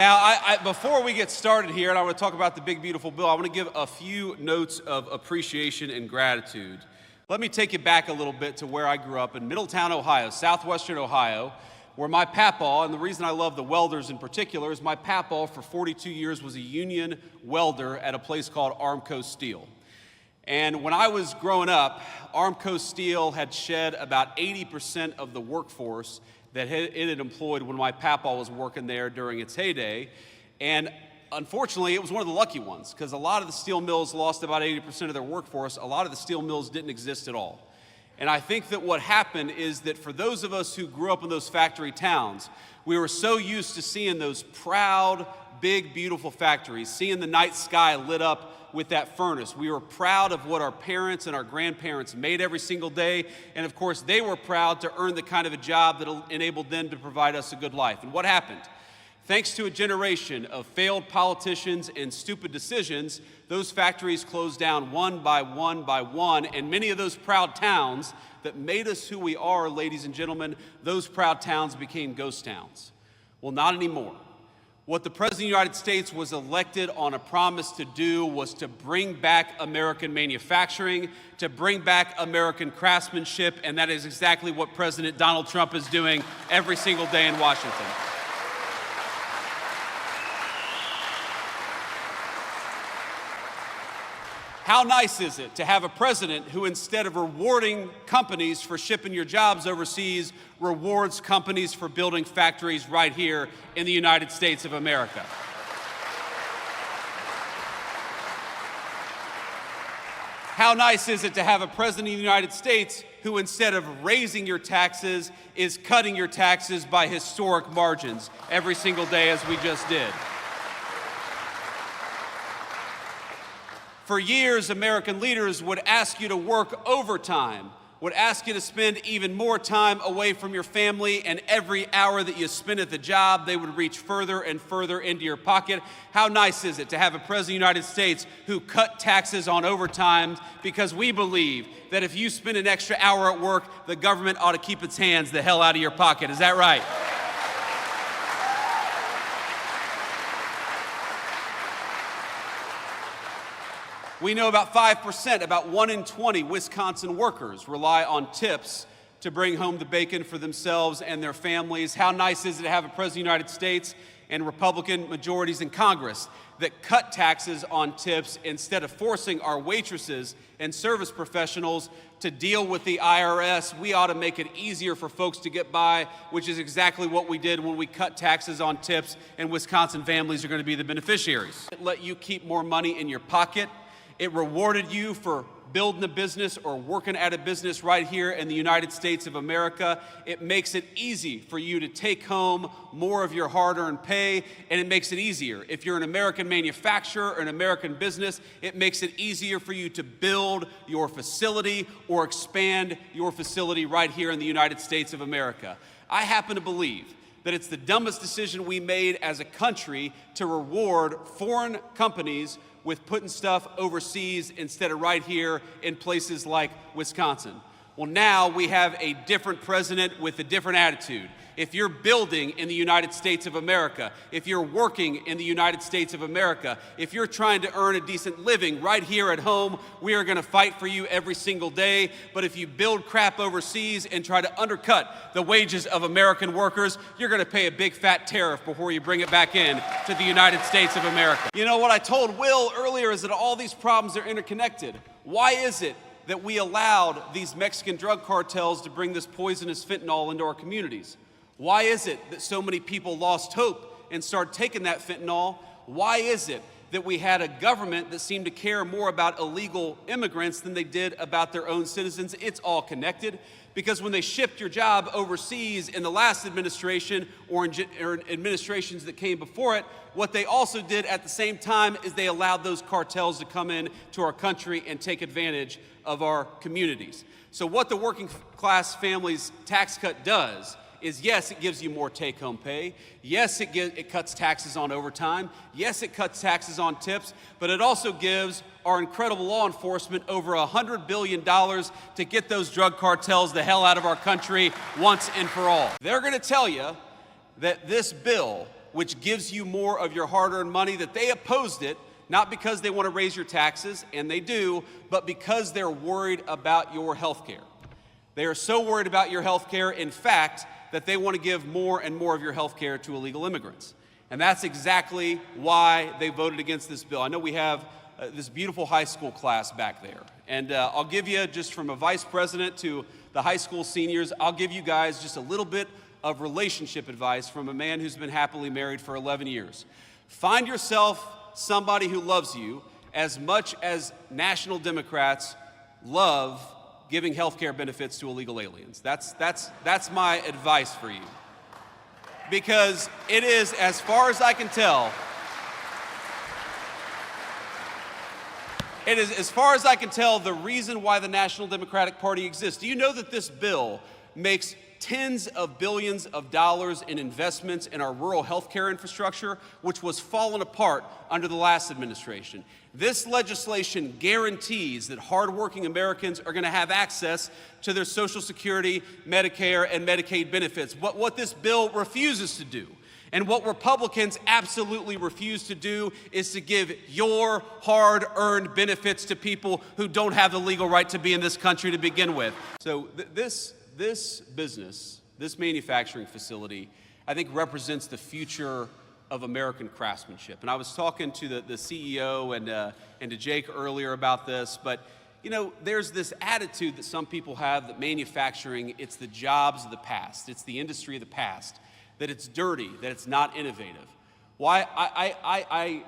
Now, before we get started here, and I want to talk about the big, beautiful bill, I want to give a few notes of appreciation and gratitude. Let me take you back a little bit to where I grew up in Middletown, Ohio, southwestern Ohio, where my papaw, and the reason I love the welders in particular is my papaw for 42 years was a union welder at a place called Armco Steel. And when I was growing up, Armco Steel had shed about 80% of the workforce that it had employed when my papaw was working there during its heyday. And unfortunately, it was one of the lucky ones, because a lot of the steel mills lost about 80% of their workforce. A lot of the steel mills didn't exist at all. And I think that what happened is that for those of us who grew up in those factory towns, we were so used to seeing those proud, big, beautiful factories, seeing the night sky lit up with that furnace. We were proud of what our parents and our grandparents made every single day. And of course, they were proud to earn the kind of a job that enabled them to provide us a good life. And what happened? Thanks to a generation of failed politicians and stupid decisions, those factories closed down one by one by one, and many of those proud towns that made us who we are, ladies and gentlemen, those proud towns became ghost towns. Well, not anymore. What the President of the United States was elected on a promise to do was to bring back American manufacturing, to bring back American craftsmanship, and that is exactly what President Donald Trump is doing every single day in Washington. How nice is it to have a president who, instead of rewarding companies for shipping your jobs overseas, rewards companies for building factories right here in the United States of America? How nice is it to have a president of the United States who, instead of raising your taxes, is cutting your taxes by historic margins every single day, as we just did? For years, American leaders would ask you to work overtime, would ask you to spend even more time away from your family, and every hour that you spent at the job, they would reach further and further into your pocket. How nice is it to have a president of the United States who cut taxes on overtime, because we believe that if you spend an extra hour at work, the government ought to keep its hands the hell out of your pocket. Is that right? We know about 5%, about 1 in 20 Wisconsin workers rely on tips to bring home the bacon for themselves and their families. How nice is it to have a president of the United States and Republican majorities in Congress that cut taxes on tips instead of forcing our waitresses and service professionals to deal with the IRS? We ought to make it easier for folks to get by, which is exactly what we did when we cut taxes on tips, and Wisconsin families are going to be the beneficiaries. It let you keep more money in your pocket. It rewarded you for building a business or working at a business right here in the United States of America. It makes it easy for you to take home more of your hard-earned pay, and it makes it easier. If you're an American manufacturer or an American business, it makes it easier for you to build your facility or expand your facility right here in the United States of America. I happen to believe that it's the dumbest decision we made as a country to reward foreign companies with putting stuff overseas instead of right here in places like Wisconsin. Well, now we have a different president with a different attitude. If you're building in the United States of America, if you're working in the United States of America, if you're trying to earn a decent living right here at home, we are going to fight for you every single day. But if you build crap overseas and try to undercut the wages of American workers, you're going to pay a big fat tariff before you bring it back in to the United States of America. You know, what I told Will earlier is that all these problems are interconnected. Why is it that we allowed these Mexican drug cartels to bring this poisonous fentanyl into our communities? Why is it that so many people lost hope and started taking that fentanyl? Why is it that we had a government that seemed to care more about illegal immigrants than they did about their own citizens? It's all connected, because when they shipped your job overseas in the last administration or in administrations that came before it, what they also did at the same time is they allowed those cartels to come in to our country and take advantage of our communities. So what the working class families tax cut does is, yes, it gives you more take-home pay. Yes, it cuts taxes on overtime. Yes, it cuts taxes on tips, but it also gives our incredible law enforcement over $100 billion to get those drug cartels the hell out of our country once and for all. They're going to tell you that this bill which gives you more of your hard-earned money, that they opposed it, not because they want to raise your taxes, and they do, but because they're worried about your health care. They are so worried about your health care, in fact, that they want to give more and more of your health care to illegal immigrants. And that's exactly why they voted against this bill. I know we have this beautiful high school class back there. And I'll give you, just from a vice president to the high school seniors, I'll give you guys just a little bit of relationship advice from a man who's been happily married for 11 years. Find yourself somebody who loves you as much as national Democrats love giving health care benefits to illegal aliens. That's my advice for you. Because it is, as far as I can tell, the reason why the National Democratic Party exists. Do you know that this bill makes tens of billions of dollars in investments in our rural health care infrastructure, which was falling apart under the last administration? This legislation guarantees that hardworking Americans are going to have access to their Social Security, Medicare, and Medicaid benefits. But what this bill refuses to do, and what Republicans absolutely refuse to do, is to give your hard-earned benefits to people who don't have the legal right to be in this country to begin with. So this business, this manufacturing facility, I think represents the future of American craftsmanship. And I was talking to the CEO and to Jake earlier about this, but you know, there's this attitude that some people have that manufacturing, it's the jobs of the past, it's the industry of the past, that it's dirty, that it's not innovative. Why?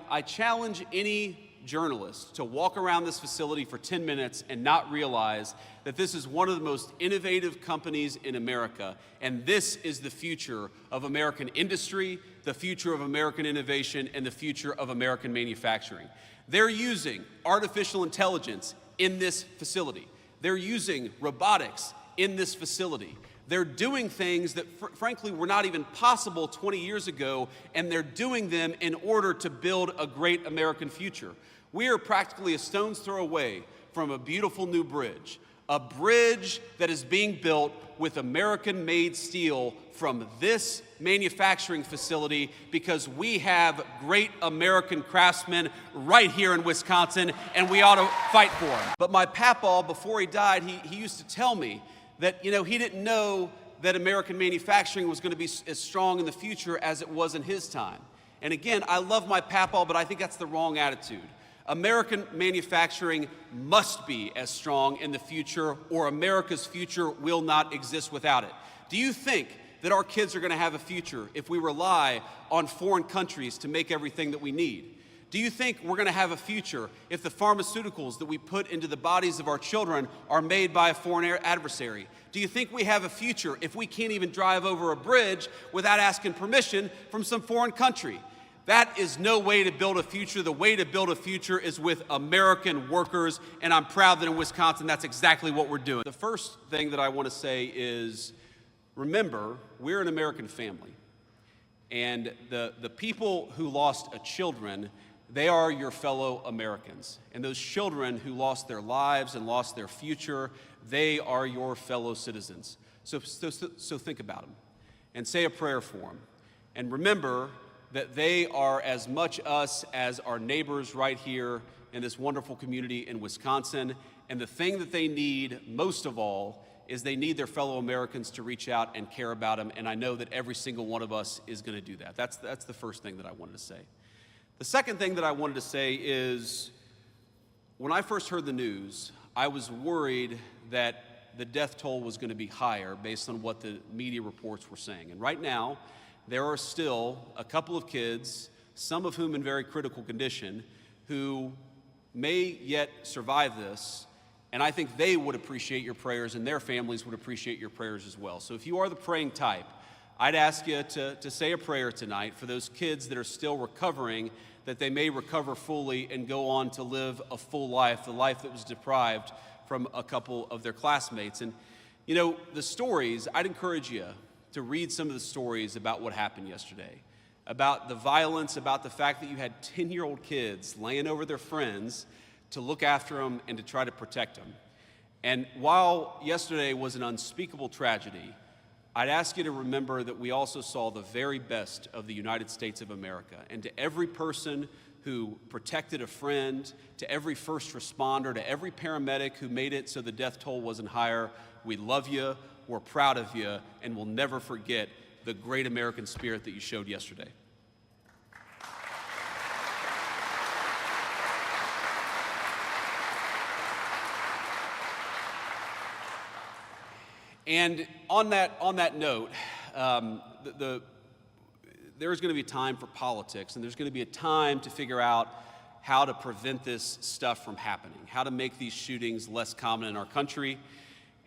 I challenge any journalist to walk around this facility for 10 minutes and not realize that this is one of the most innovative companies in America, and this is the future of American industry, the future of American innovation, and the future of American manufacturing. They're using artificial intelligence in this facility. They're using robotics in this facility. They're doing things that, frankly, were not even possible 20 years ago, and they're doing them in order to build a great American future. We are practically a stone's throw away from a beautiful new bridge, a bridge that is being built with American-made steel from this manufacturing facility, because we have great American craftsmen right here in Wisconsin, and we ought to fight for them. But my papaw, before he died, he used to tell me that, you know, he didn't know that American manufacturing was going to be as strong in the future as it was in his time. And again, I love my papaw, but I think that's the wrong attitude. American manufacturing must be as strong in the future, or America's future will not exist without it. Do you think that our kids are going to have a future if we rely on foreign countries to make everything that we need? Do you think we're going to have a future if the pharmaceuticals that we put into the bodies of our children are made by a foreign adversary? Do you think we have a future if we can't even drive over a bridge without asking permission from some foreign country? That is no way to build a future. The way to build a future is with American workers, and I'm proud that in Wisconsin that's exactly what we're doing. The first thing that I want to say is, remember, we're an American family, and the people who lost children, they are your fellow Americans. And those children who lost their lives and lost their future, they are your fellow citizens. So think about them and say a prayer for them. And remember that they are as much us as our neighbors right here in this wonderful community in Wisconsin. And the thing that they need most of all is they need their fellow Americans to reach out and care about them. And I know that every single one of us is going to do that. That's the first thing that I wanted to say. The second thing that I wanted to say is, when I first heard the news, I was worried that the death toll was going to be higher based on what the media reports were saying. And right now, there are still a couple of kids, some of whom in very critical condition, who may yet survive this, and I think they would appreciate your prayers, and their families would appreciate your prayers as well. So if you are the praying type, I'd ask you to say a prayer tonight for those kids that are still recovering, that they may recover fully and go on to live a full life, the life that was deprived from a couple of their classmates. And, you know, the stories, I'd encourage you to read some of the stories about what happened yesterday, about the violence, about the fact that you had 10-year-old kids laying over their friends to look after them and to try to protect them. And while yesterday was an unspeakable tragedy, I'd ask you to remember that we also saw the very best of the United States of America. And to every person who protected a friend, to every first responder, to every paramedic who made it so the death toll wasn't higher, we love you, we're proud of you, and we'll never forget the great American spirit that you showed yesterday. And on that note, there's going to be time for politics, and there's going to be a time to figure out how to prevent this stuff from happening, how to make these shootings less common in our country.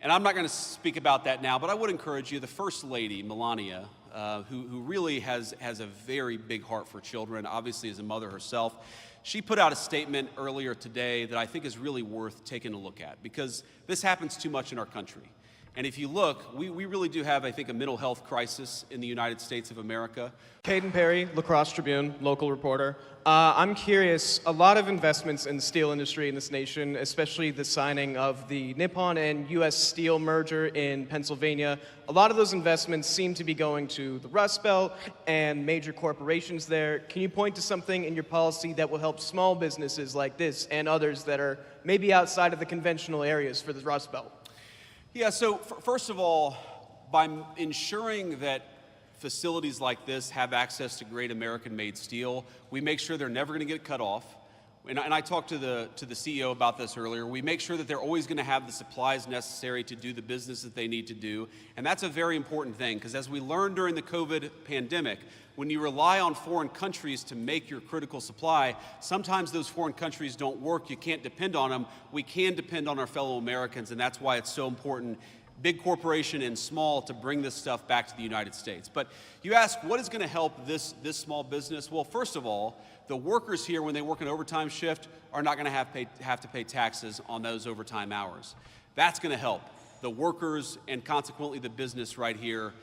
And I'm not going to speak about that now, but I would encourage you, the First Lady, Melania, who really has a very big heart for children, obviously as a mother herself, she put out a statement earlier today that I think is really worth taking a look at, because this happens too much in our country. And if you look, we really do have, I think, a mental health crisis in the United States of America. Caden Perry, La Crosse Tribune, local reporter. I'm curious, a lot of investments in the steel industry in this nation, especially the signing of the Nippon and U.S. Steel merger in Pennsylvania, a lot of those investments seem to be going to the Rust Belt and major corporations there. Can you point to something in your policy that will help small businesses like this and others that are maybe outside of the conventional areas for the Rust Belt? Yeah, so first of all, by ensuring that facilities like this have access to great American-made steel, we make sure they're never going to get cut off. And I talked to the CEO about this earlier. We make sure that they're always going to have the supplies necessary to do the business that they need to do. And that's a very important thing, because as we learned during the COVID pandemic, when you rely on foreign countries to make your critical supply, sometimes those foreign countries don't work. You can't depend on them. We can depend on our fellow Americans, and that's why it's so important, big corporation and small, to bring this stuff back to the United States. But you ask, what is going to help this small business? Well, first of all, the workers here, when they work an overtime shift, are not going to have to pay taxes on those overtime hours. That's going to help the workers and consequently the business right here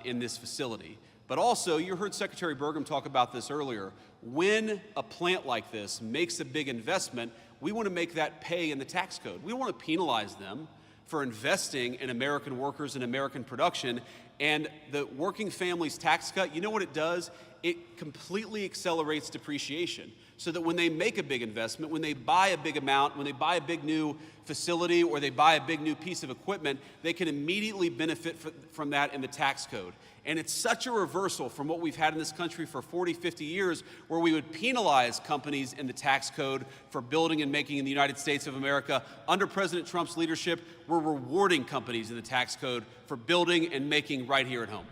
in this facility. But also, you heard Secretary Burgum talk about this earlier. When a plant like this makes a big investment, we want to make that pay in the tax code. We don't want to penalize them for investing in American workers and American production. And the working families tax cut, you know what it does? It completely accelerates depreciation, so that when they make a big investment, when they buy a big amount, when they buy a big new facility or they buy a big new piece of equipment, they can immediately benefit from that in the tax code. And it's such a reversal from what we've had in this country for 40, 50 years, where we would penalize companies in the tax code for building and making in the United States of America. Under President Trump's leadership, we're rewarding companies in the tax code for building and making right here at home.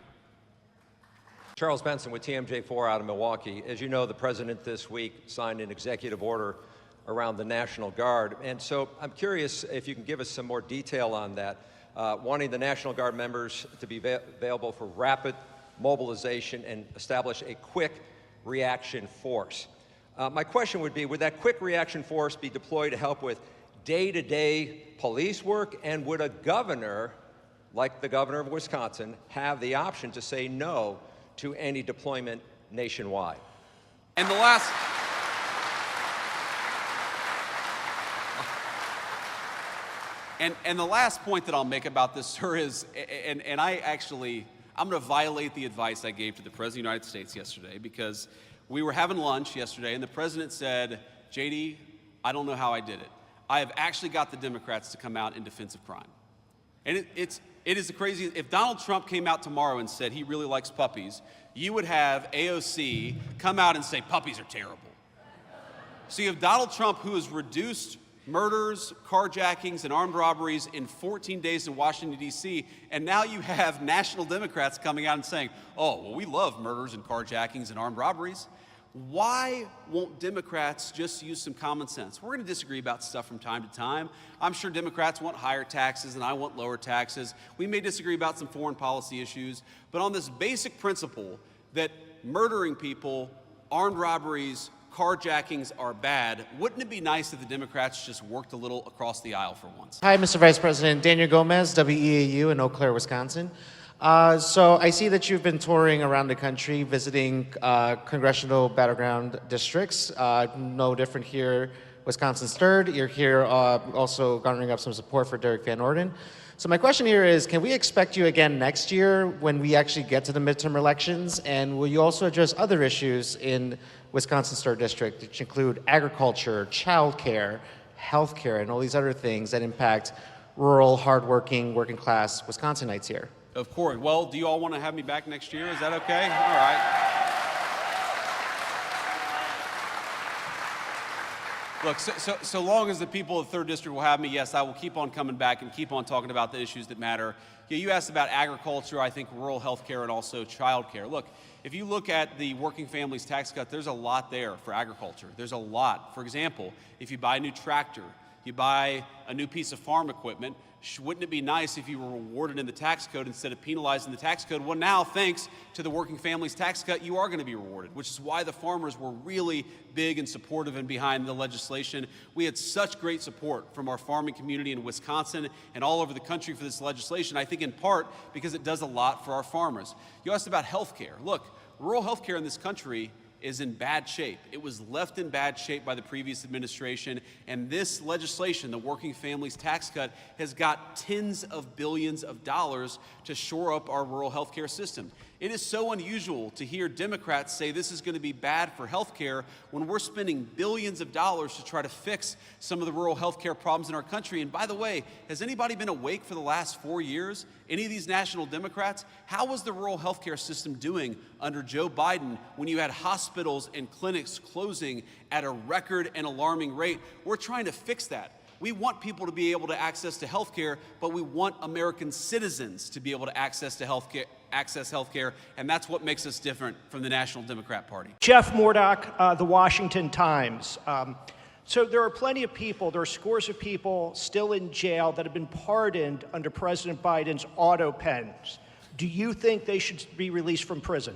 Charles Benson with TMJ4 out of Milwaukee. As you know, the president this week signed an executive order around the National Guard. And so I'm curious if you can give us some more detail on that, wanting the National Guard members to be available for rapid mobilization and establish a quick reaction force. My question would be, would that quick reaction force be deployed to help with day-to-day police work? And would a governor, like the governor of Wisconsin, have the option to say no to any deployment nationwide? And the last and the last point that I'll make about this, sir, is, I'm going to violate the advice I gave to the President of the United States yesterday, because we were having lunch yesterday and the President said, JD, I don't know how I did it. I have actually got the Democrats to come out in defense of crime. And it is the craziest. If Donald Trump came out tomorrow and said he really likes puppies, you would have AOC come out and say puppies are terrible. So you have Donald Trump, who has reduced murders, carjackings, and armed robberies in 14 days in Washington, D.C., and now you have national Democrats coming out and saying, oh, well, we love murders and carjackings and armed robberies. Why won't Democrats just use some common sense? We're going to disagree about stuff from time to time. I'm sure Democrats want higher taxes and I want lower taxes. We may disagree about some foreign policy issues, but on this basic principle that murdering people, armed robberies, carjackings are bad, wouldn't it be nice if the Democrats just worked a little across the aisle for once? Hi, Mr. Vice President. Daniel Gomez, WEAU in Eau Claire, Wisconsin. So I see that you've been touring around the country, visiting congressional battleground districts. No different here Wisconsin's third. You're here also garnering up some support for Derek Van Orden. So my question here is, can we expect you again next year when we actually get to the midterm elections? And will you also address other issues in Wisconsin's third district, which include agriculture, childcare, healthcare, and all these other things that impact rural, hardworking, working class Wisconsinites here? Of course. Well, do you all want to have me back next year? Is that okay? All right. Look, so long as the people of the 3rd District will have me, yes, I will keep on coming back and keep on talking about the issues that matter. Yeah, you asked about agriculture, I think rural health care, and also child care. Look, if you look at the working families tax cut, there's a lot there for agriculture. There's a lot. For example, if you buy a new tractor, you buy a new piece of farm equipment, wouldn't it be nice if you were rewarded in the tax code instead of penalized in the tax code? Well, now, thanks to the working families tax cut, you are going to be rewarded, which is why the farmers were really big and supportive and behind the legislation. We had such great support from our farming community in Wisconsin and all over the country for this legislation, I think in part because it does a lot for our farmers. You asked about health care. Look, rural health care in this country is in bad shape. It was left in bad shape by the previous administration, and this legislation, the Working Families Tax Cut, has got tens of billions of dollars to shore up our rural health care system. It is so unusual to hear Democrats say this is going to be bad for health care when we're spending billions of dollars to try to fix some of the rural health care problems in our country. And by the way, has anybody been awake for the last 4 years? Any of these national Democrats? How was the rural health care system doing under Joe Biden when you had hospitals and clinics closing at a record and alarming rate? We're trying to fix that. We want people to be able to access to health care, but we want American citizens to be able to access health care, and that's what makes us different from the National Democrat Party. Jeff Murdoch, The Washington Times. So there are plenty of people, there are scores of people still in jail that have been pardoned under President Biden's auto pens. Do you think they should be released from prison?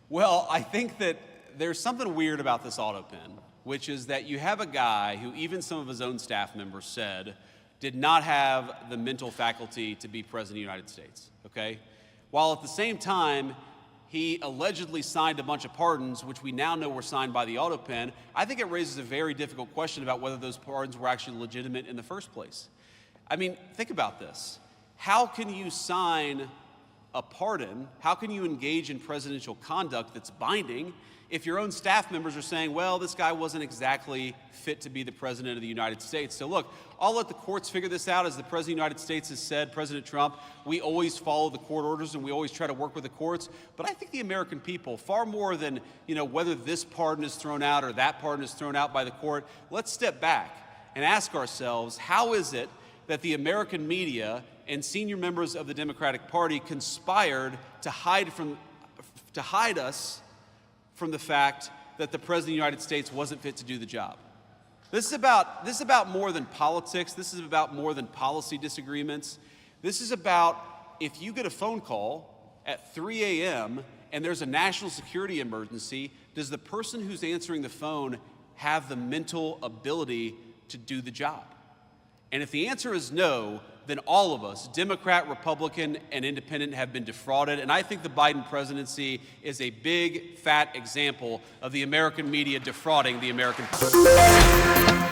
Well, I think that there's something weird about this auto pen, which is that you have a guy who even some of his own staff members said did not have the mental faculty to be president of the United States, okay? While at the same time, he allegedly signed a bunch of pardons, which we now know were signed by the auto pen. I think it raises a very difficult question about whether those pardons were actually legitimate in the first place. I mean, think about this. How can you sign a pardon? How can you engage in presidential conduct that's binding if your own staff members are saying, well, this guy wasn't exactly fit to be the president of the United States? So look, I'll let the courts figure this out. As the president of the United States has said, President Trump, we always follow the court orders and we always try to work with the courts. But I think the American people, far more than whether this pardon is thrown out or that pardon is thrown out by the court, let's step back and ask ourselves, how is it that the American media and senior members of the Democratic Party conspired to hide us from the fact that the President of the United States wasn't fit to do the job? This is about more than politics. This is about more than policy disagreements. This is about if you get a phone call at 3 a.m. and there's a national security emergency, does the person who's answering the phone have the mental ability to do the job? And if the answer is no, then all of us, Democrat, Republican, and Independent, have been defrauded. And I think the Biden presidency is a big, fat example of the American media defrauding the American people.